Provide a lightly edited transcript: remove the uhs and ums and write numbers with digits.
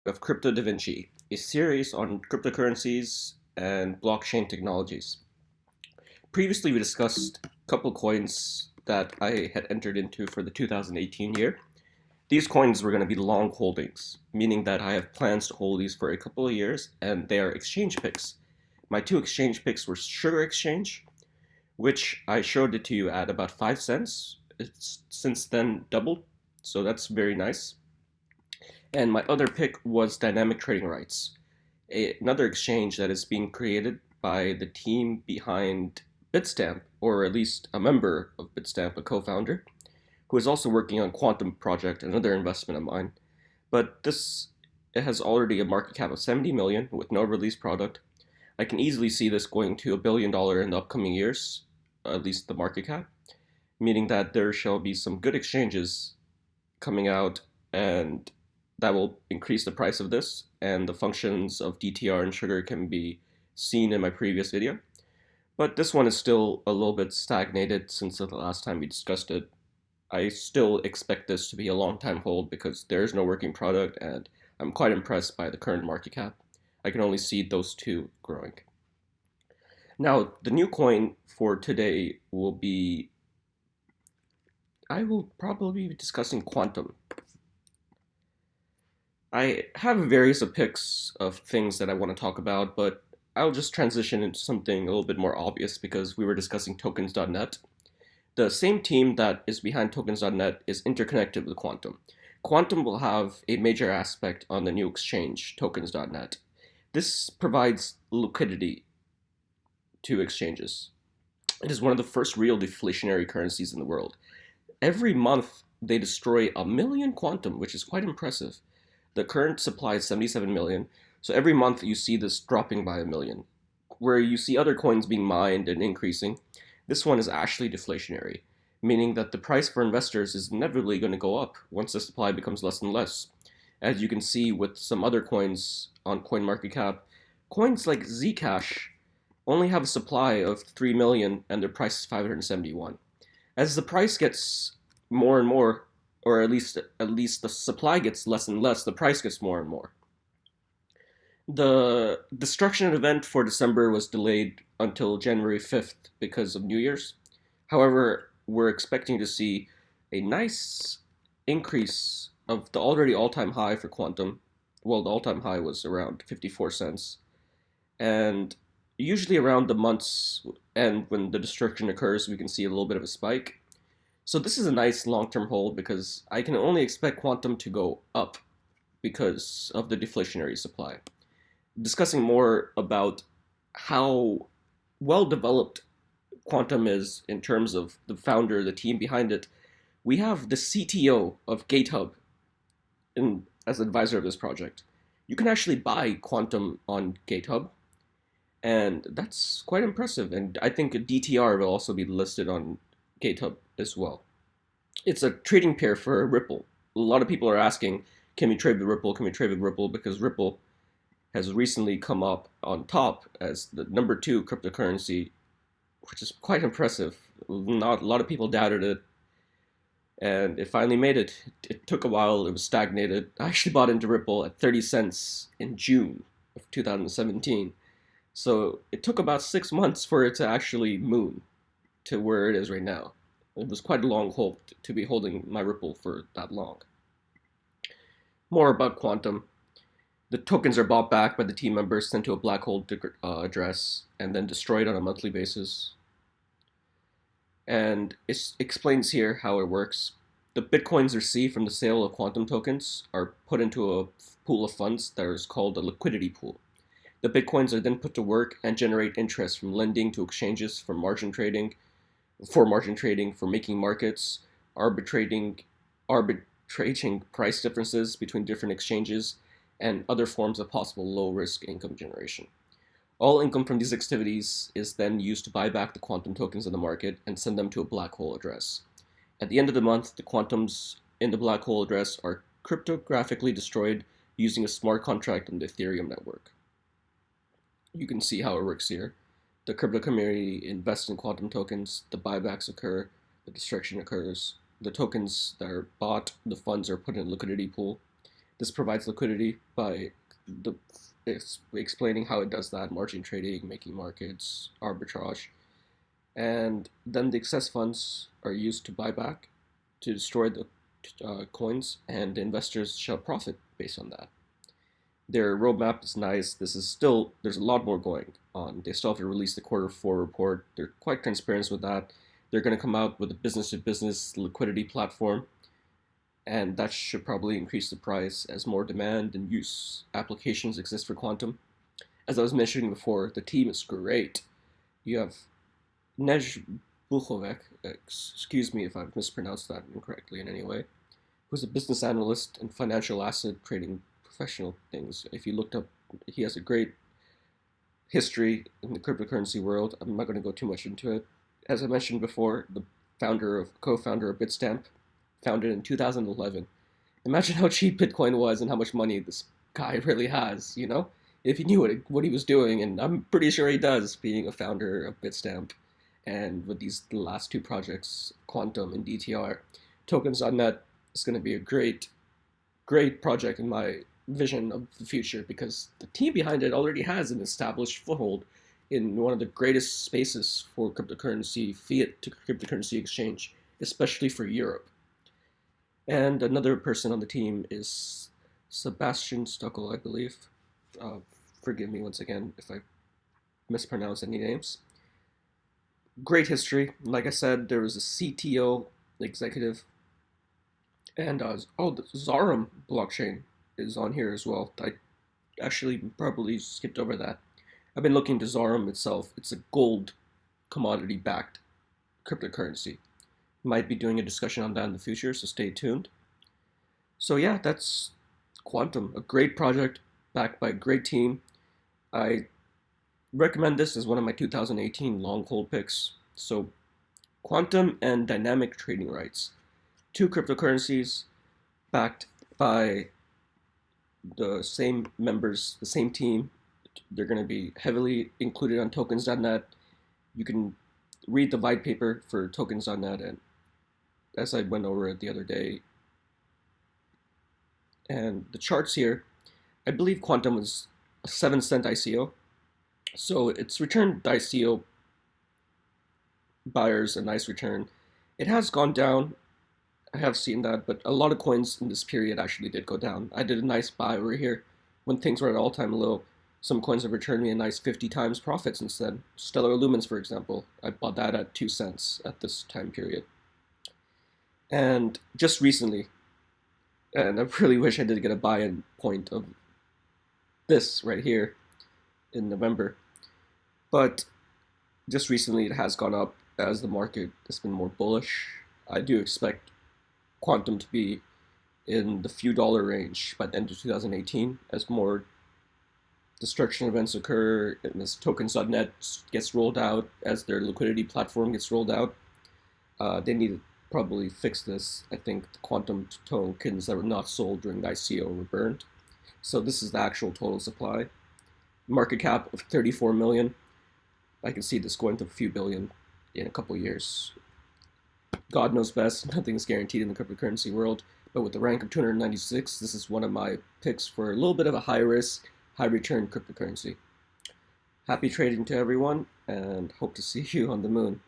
of Crypto Da Vinci, a series on cryptocurrencies and blockchain technologies. Previously, we discussed a couple coins that I had entered into for the 2018 year. These coins were going to be long holdings, meaning that I have plans to hold these for a couple of years, and they are exchange picks. My two exchange picks were Sugar Exchange, which I showed it to you at about 5 cents. It's since then doubled, so that's very nice. And my other pick was Dynamic Trading Rights, another exchange that is being created by the team behind BitStamp, or at least a member of BitStamp, a co-founder, who is also working on Quantum Project, another investment of mine. But this it has already a market cap of 70 million with no release product. I can easily see this going to $1 billion in the upcoming years, at least the market cap, meaning that there shall be some good exchanges coming out, and that will increase the price of this, and the functions of DTR and sugar can be seen in my previous video. But this one is still a little bit stagnated since the last time we discussed it. I still expect this to be a long time hold because there is no working product, and I'm quite impressed by the current market cap. I can only see those two growing. Now, the new coin for today will be, I will probably be discussing Quantum. I have various picks of things that I want to talk about, but I'll just transition into something a little bit more obvious because we were discussing tokens.net. The same team that is behind tokens.net is interconnected with Quantum. Quantum will have a major aspect on the new exchange, tokens.net. This provides liquidity to exchanges. It is one of the first real deflationary currencies in the world. Every month, they destroy a million Quantum, which is quite impressive. The current supply is 77 million, so every month you see this dropping by a million. Where you see other coins being mined and increasing, this one is actually deflationary, meaning that the price for investors is inevitably going to go up once the supply becomes less and less. As you can see with some other coins on CoinMarketCap, coins like Zcash only have a supply of 3 million and their price is 571. As the price gets more and more, or at least the supply gets less and less, the price gets more and more. The destruction event for December was delayed until January 5th because of New Year's. However, we're expecting to see a nice increase of the already all-time high for Quantum. Well, the all-time high was around 54 cents. And usually around the month's end when the destruction occurs, we can see a little bit of a spike. So this is a nice long-term hold because I can only expect Quantum to go up because of the deflationary supply. Discussing more about how well developed Quantum is in terms of the founder, the team behind it, we have the CTO of GitHub as advisor of this project. You can actually buy Quantum on GitHub, and that's quite impressive. And I think DTR will also be listed on GitHub as well. It's a trading pair for Ripple. A lot of people are asking, can we trade with Ripple? Can we trade with Ripple? Because Ripple has recently come up on top as the number 2 cryptocurrency, which is quite impressive. Not a lot of people doubted it, and it finally made it. It took a while. It was stagnated. I actually bought into Ripple at 30 cents in June of 2017. So it took about 6 months for it to actually moon to where it is right now. It was quite a long hold to be holding my Ripple for that long. More about Quantum. The tokens are bought back by the team members, sent to a black hole address, and then destroyed on a monthly basis. And it explains here how it works. The bitcoins received from the sale of Quantum tokens are put into a pool of funds that is called a liquidity pool. The bitcoins are then put to work and generate interest from lending to exchanges for margin trading, for making markets, arbitrating price differences between different exchanges, and other forms of possible low-risk income generation. All income from these activities is then used to buy back the Quantum tokens in the market and send them to a black hole address. At the end of the month, the Quantums in the black hole address are cryptographically destroyed using a smart contract on the Ethereum network. You can see how it works here. The crypto community invests in Quantum tokens, the buybacks occur, the destruction occurs, the tokens that are bought, the funds are put in a liquidity pool. This provides liquidity by explaining how it does that: margin trading, making markets, arbitrage. And then the excess funds are used to buy back, to destroy the coins, and the investors shall profit based on that. Their roadmap is nice. There's a lot more going on. They still have to release the Q4 report. They're quite transparent with that. They're going to come out with a business to business liquidity platform, and that should probably increase the price as more demand and use applications exist for quantum. As I was mentioning before, the team is great. You have Nej Buchovec, excuse me if I've mispronounced that incorrectly in any way, who's a business analyst and financial asset trading professional things. If you looked up, he has a great history in the cryptocurrency world. I'm not going to go too much into it. As I mentioned before, the co-founder of BitStamp, founded in 2011. Imagine how cheap Bitcoin was and how much money this guy really has, you know? If he knew what he was doing, and I'm pretty sure he does, being a founder of BitStamp, and with these last two projects, Quantum and DTR, tokens.net is going to be a great project in my vision of the future, because the team behind it already has an established foothold in one of the greatest spaces for cryptocurrency, fiat to cryptocurrency exchange, especially for Europe. And another person on the team is Sebastian Stuckel, I believe. Forgive me once again if I mispronounce any names. Great history. Like I said, there was a CTO executive, and the Zarum blockchain is on here as well. I actually probably skipped over that. I've been looking to Zarum itself. It's a gold commodity backed cryptocurrency. Might be doing a discussion on that in the future, so stay tuned. So yeah, that's Quantum, a great project backed by a great team. I recommend this as one of my 2018 long hold picks. So Quantum and dynamic trading rights, two cryptocurrencies backed by the same members, the same team. They're going to be heavily included on tokens.net. You can read the white paper for tokens.net, and as I went over it the other day. And the charts here, I believe Quantum was a 7-cent ICO. So it's returned the ICO buyers a nice return. It has gone down. I have seen that, but a lot of coins in this period actually did go down. I did a nice buy over here when things were at all-time low. Some coins have returned me a nice 50 times profit since then. Stellar Lumens, for example, I bought that at 2 cents at this time period. And just recently, and I really wish I did get a buy-in point of this right here in November, but just recently it has gone up as the market has been more bullish. I do expect Quantum to be in the few dollar range by the end of 2018 as more destruction events occur and as tokens.net gets rolled out, as their liquidity platform gets rolled out. They need to probably fix this. I think the Quantum tokens that were not sold during the ICO were burned. So this is the actual total supply. Market cap of 34 million. I can see this going to a few billion in a couple years. God knows best. Nothing's guaranteed in the cryptocurrency world. But with the rank of 296, this is one of my picks for a little bit of a high risk, high return cryptocurrency. Happy trading to everyone, and hope to see you on the moon.